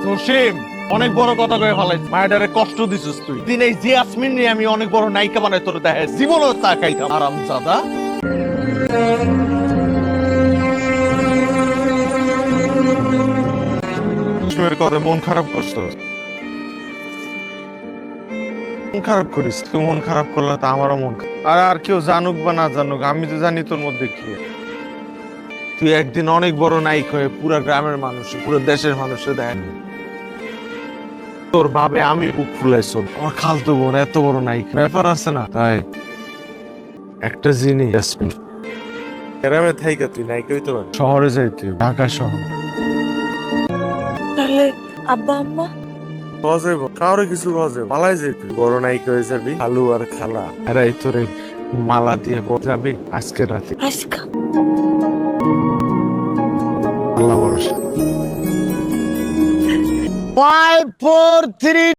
জসিম অনেক বড় কথা কয়ে ফেলাইছ, মায়েরারে কষ্ট দিছিস তুই। দিন এই জিয়াসমিন নিয়ে আমি অনেক বড় নায়িকা বানাই তোর দেখে জীবনও চা খাইতাম আরাম দাদা। কথা মন খারাপ করছো, মন খারাপ করিস তুই। মন খারাপ করলে তো আমারও মন আর কেউ জানুক বা না জানুক, আমি তো জানি তোর মধ্যে কি। তুই একদিন অনেক বড় নায়িক হয়ে পুরা গ্রামের মানুষ, পুরো দেশের মানুষের দেখ তোর ভাবে আমি বুক ফুলাইছ। আমার খালতো বোন এত বড় নায়িক, ব্যাপার আছে না। তাই একটা জিনিস, গ্রামে থাইকা তুই নায়িকা হইতে পারবি, শহরে যাইতে ঢাকা শহর তাহলে আব্বা আম্মা গজেব কারো কিছু গজেব মালাই যেতে বড় নায়িকা হয়ে যাবি। খালু আর খালা এরাই তোরে মালা দিয়ে যাবি আজকে রাতে। আজকা আল্লাহ ভরসা। 5 4 3